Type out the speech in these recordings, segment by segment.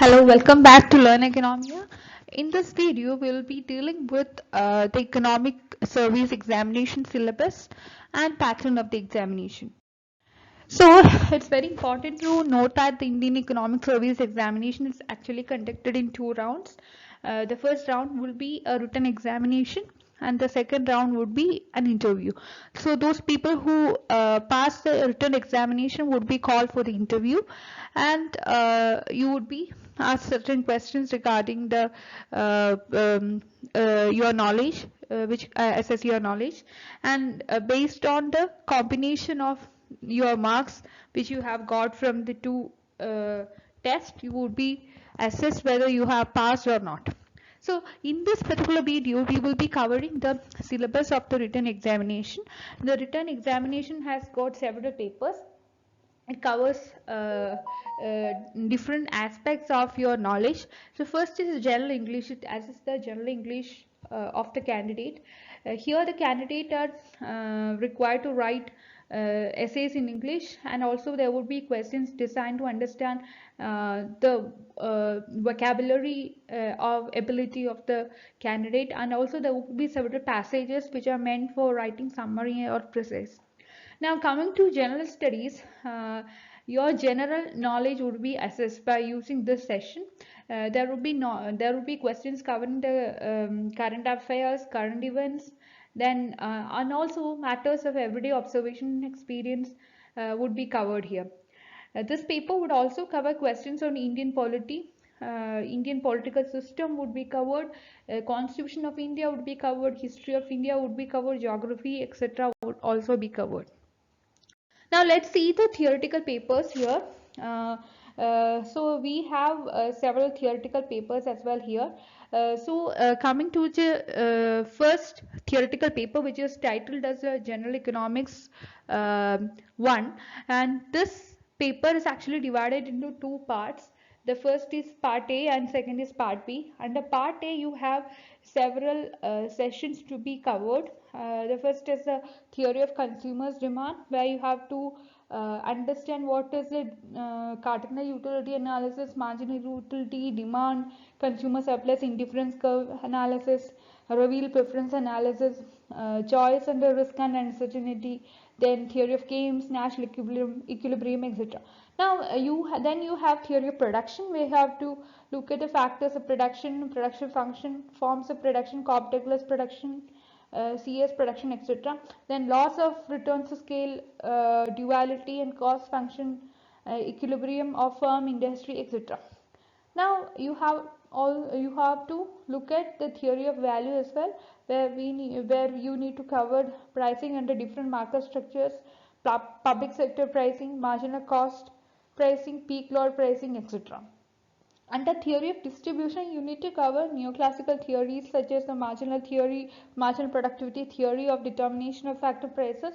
Hello, welcome back to Learn Economia. In this video, we will be dealing with the economic service examination syllabus and pattern of the examination. So, it's very important to note that the Indian Economic Service examination is actually conducted in two rounds. The first round will be a written examination and the second round would be an interview. So those people who pass the written examination would be called for the interview, and you would be asked certain questions regarding the your knowledge, which assess your knowledge, and based on the combination of your marks which you have got from the two tests, you would be assessed whether you have passed or not. So in this particular video, we will be covering the syllabus of the written examination. The written examination has got several papers. It covers different aspects of your knowledge. So first is general English. It assesses the general English of the candidate. Here the candidate are required to write essays in English, and also there would be questions designed to understand the vocabulary of ability of the candidate, and also there would be several passages which are meant for writing summary or preface. Now coming to general studies, your general knowledge would be assessed by using this session. There would be questions covering the current affairs, current events, then and also matters of everyday observation and experience would be covered here. This paper would also cover questions on Indian polity. Indian political system would be covered, Constitution of India would be covered, history of India would be covered, geography, etc. would also be covered. Now let's see the theoretical papers here. So we have several theoretical papers as well here. Coming to the first theoretical paper, which is titled as a General Economics 1, and this paper is actually divided into two parts. The first is part A and second is part B. Under part A, you have several sessions to be covered. The first is the theory of consumers demand, where you have to understand what is the cardinal utility analysis, marginal utility, demand, consumer surplus indifference curve analysis, reveal preference analysis, choice under risk and uncertainty, then theory of games, Nash equilibrium, etc. Now then you have theory of production, where you have to look at the factors of production, production function, forms of production, Cobb-Douglas production, CS production, etc. Then laws of returns to scale, duality and cost function, equilibrium of firm, industry, etc. Now you have to look at the theory of value as well, where you need to cover pricing under different market structures, public sector pricing, marginal cost pricing, peak load pricing, etc. Under theory of distribution, you need to cover neoclassical theories such as the marginal theory, marginal productivity theory of determination of factor prices,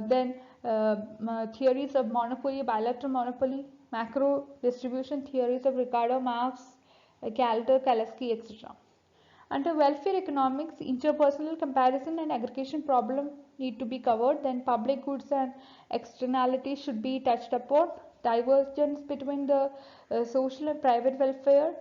then theories of monopoly, bilateral monopoly, macro distribution theories of Ricardo, Marx, Calder, Kalasky, etc. Under welfare economics, interpersonal comparison and aggregation problem need to be covered. Then public goods and externalities should be touched upon. Divergence between the social and private welfare.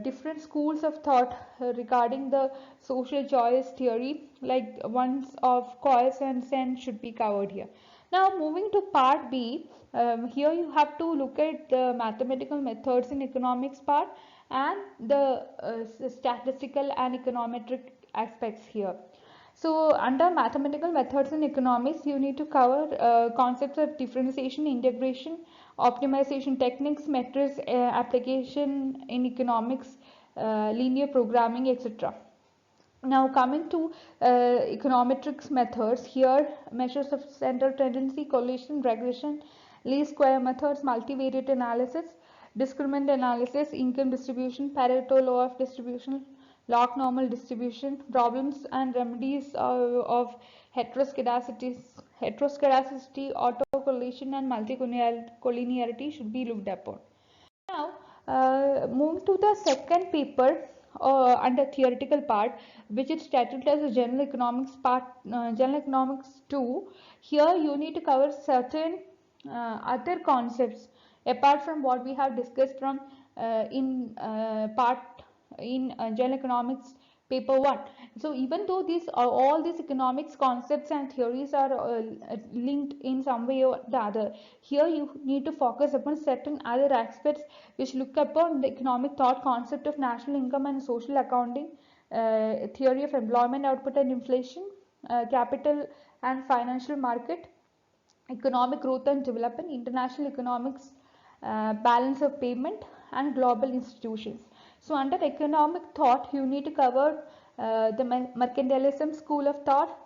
Different schools of thought regarding the social choice theory, like ones of Coase and Sen, should be covered here. Now moving to part B, here you have to look at the mathematical methods in economics part and the statistical and econometric aspects here. So under mathematical methods in economics, you need to cover concepts of differentiation, integration, optimization techniques, metrics application in economics, linear programming, etc. Now coming to econometrics methods, here measures of central tendency, correlation, regression, least square methods, multivariate analysis, discriminant analysis, income distribution, Pareto law of distribution, log normal distribution, problems and remedies of heteroscedasticity, autocorrelation and multicollinearity should be looked upon. Now, move to the second paper under theoretical part, which is titled as a General Economics part, General Economics 2. Here you need to cover certain other concepts apart from what we have discussed from in part in general economics paper 1. So even though these are all these economics concepts and theories are linked in some way or the other, here you need to focus upon certain other aspects which look upon the economic thought concept of national income and social accounting, theory of employment output and inflation, capital and financial market, economic growth and development, international economics, balance of payment, and global institutions. So under economic thought, you need to cover the mercantilism school of thought,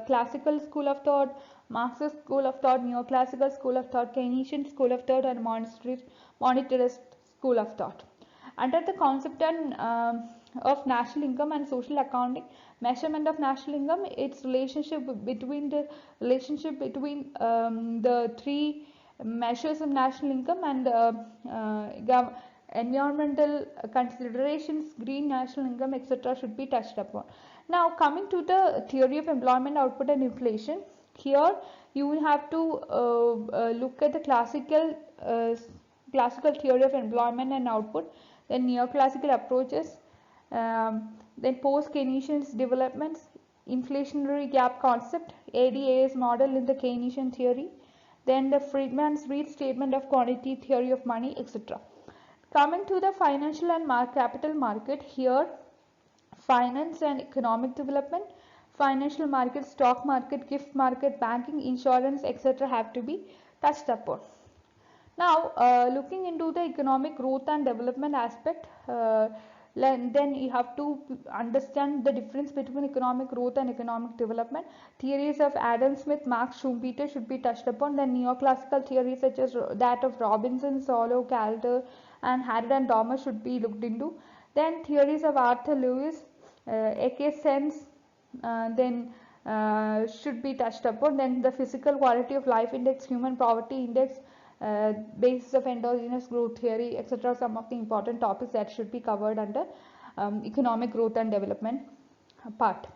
classical school of thought, Marxist school of thought, neoclassical school of thought, Keynesian school of thought, and monetarist school of thought. Under the concept of national income and social accounting, measurement of national income, its relationship between the three measures of national income and environmental considerations, green national income, etc. should be touched upon. Now coming to the theory of employment output and inflation, here you will have to look at the classical theory of employment and output, then neoclassical approaches, then post-Keynesian developments, inflationary gap concept, ADAS model in the Keynesian theory, then the Friedman's restatement of quantity theory of money, etc. Coming to the financial and capital market, here finance and economic development, financial market, stock market, gift market, banking, insurance, etc. have to be touched upon. Now looking into the economic growth and development aspect, then you have to understand the difference between economic growth and economic development. Theories of Adam Smith, Marx, Schumpeter should be touched upon. Then neoclassical theories such as that of Robinson, Solow, Calder, and Harrod and Dormer should be looked into. Then theories of Arthur Lewis, A.K. Sense, then should be touched upon. Then the physical quality of life index, human poverty index, basis of endogenous growth theory, etc. Some of the important topics that should be covered under economic growth and development part.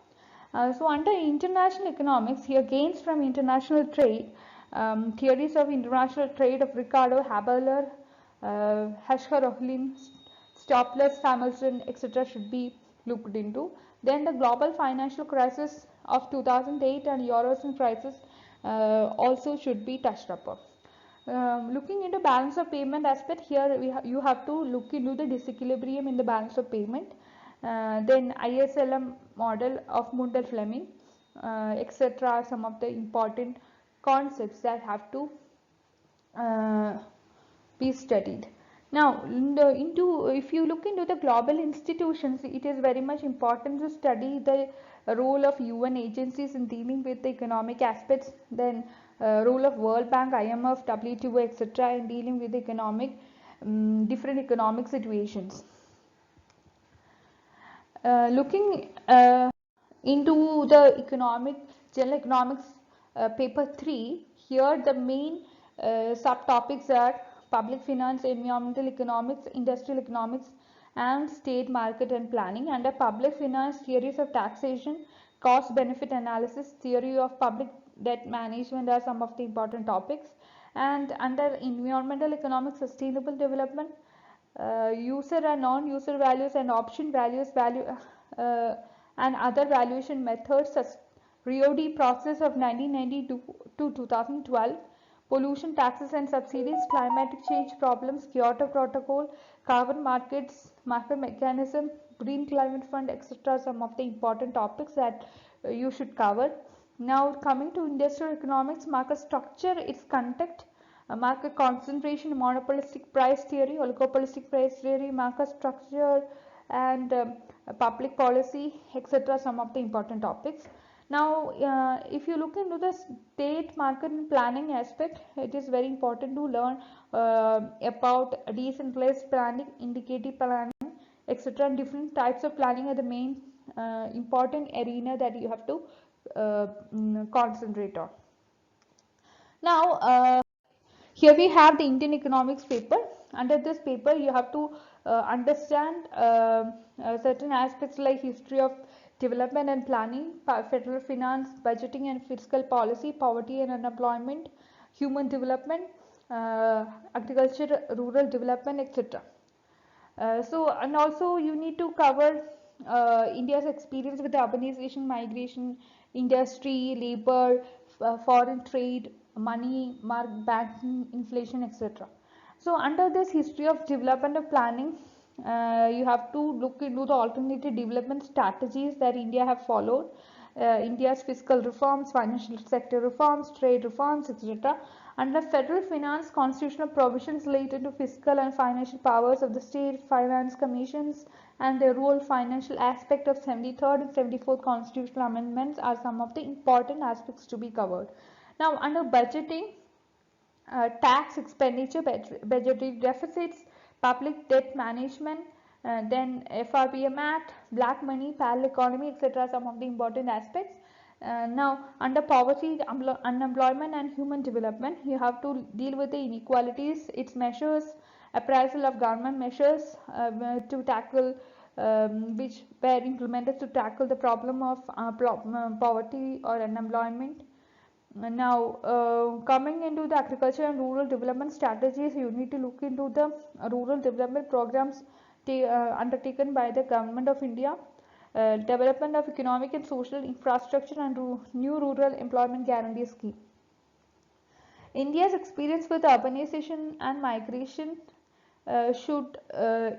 So under international economics, here gains from international trade, theories of international trade of Ricardo, Haberler, Hashker-Ohlin, Stopler, Samuelson, etc. should be looked into. Then the global financial crisis of 2008 and Eurozone crisis also should be touched upon. Looking into balance of payment aspect, here you have to look into the disequilibrium in the balance of payment, then ISLM model of Mundell-Fleming, etc. Some of the important concepts that have to be studied. Now if you look into the global institutions, it is very much important to study the role of UN agencies in dealing with the economic aspects, then role of World Bank, IMF, WTO, etc. in dealing with the different economic situations. Looking into the general economics paper 3, here the main subtopics are public finance, environmental economics, industrial economics, and state market and planning. Under public finance, theories of taxation, cost benefit analysis, theory of public debt management are some of the important topics. And under environmental economics, sustainable development, user and non-user values and option values, and other valuation methods, Rio D process of 1992 to 2012, pollution taxes and subsidies, climatic change problems, Kyoto Protocol, carbon markets, market mechanism, green climate fund, etc. Some of the important topics that you should cover. Now coming to industrial economics, market structure, its context, market concentration, monopolistic price theory, oligopolistic price theory, market structure, and public policy, etc. Some of the important topics. Now if you look into the state market and planning aspect, it is very important to learn about decentralized planning, indicative planning, etc. Different types of planning are the main important arena that you have to concentrate on. Now here we have the Indian economics paper. Under this paper you have to understand certain aspects like history of development and planning, federal finance, budgeting and fiscal policy, poverty and unemployment, human development, agriculture, rural development, etc. And also you need to cover India's experience with the urbanization, migration, industry, labor, foreign trade, money, banking, inflation, etc. So under this history of development of planning, you have to look into the alternative development strategies that India have followed. India's fiscal reforms, financial sector reforms, trade reforms, etc. Under federal finance, constitutional provisions related to fiscal and financial powers of the state finance commissions and the rural financial aspect of 73rd and 74th constitutional amendments are some of the important aspects to be covered. Now, under budgeting, tax expenditure, budgetary deficits, public debt management, then FRBM Act, black money, parallel economy, etc. Some of the important aspects. Now, under poverty, unemployment, and human development, you have to deal with the inequalities, its measures, appraisal of government measures to tackle which were implemented to tackle the problem of poverty or unemployment. Now, coming into the agriculture and rural development strategies, you need to look into the rural development programs undertaken by the government of India, development of economic and social infrastructure, and new rural employment guarantee scheme. India's experience with urbanization and migration should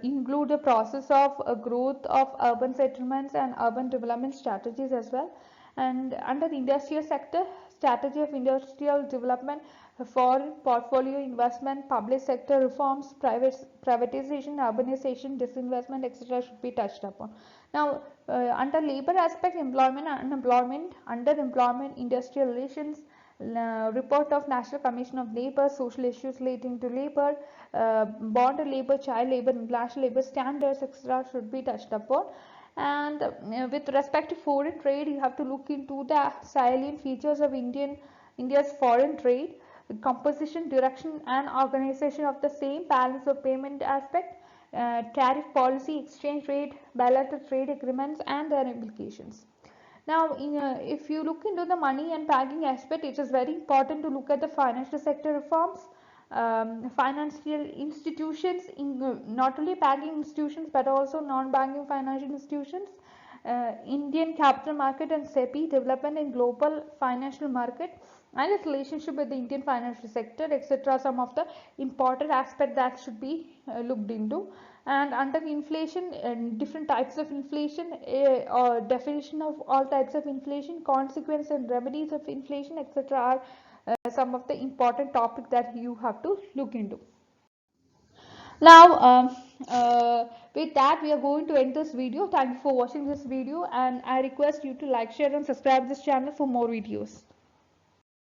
include the process of growth of urban settlements and urban development strategies as well. And under the industrial sector, strategy of industrial development, foreign portfolio investment, public sector reforms, privatization, urbanization, disinvestment, etc. should be touched upon. Now, under labor aspect, employment, unemployment, underemployment, industrial relations, report of National Commission of Labour, social issues relating to labor, bond labor, child labor, international labor standards, etc. should be touched upon. And with respect to foreign trade, you have to look into the salient features of India's foreign trade, composition, direction, and organization of the same, balance of payment aspect, tariff policy, exchange rate, bilateral trade agreements, and their implications. Now, if you look into the money and banking aspect, it is very important to look at the financial sector reforms, financial institutions, not only banking institutions but also non-banking financial institutions, Indian capital market and SEBI development in global financial market and its relationship with the Indian financial sector, etc. Some of the important aspects that should be looked into. And under inflation, different types of inflation, or definition of all types of inflation, consequence and remedies of inflation, etc. are some of the important topics that you have to look into. Now, with that, we are going to end this video. Thank you for watching this video, and I request you to like, share, and subscribe this channel for more videos.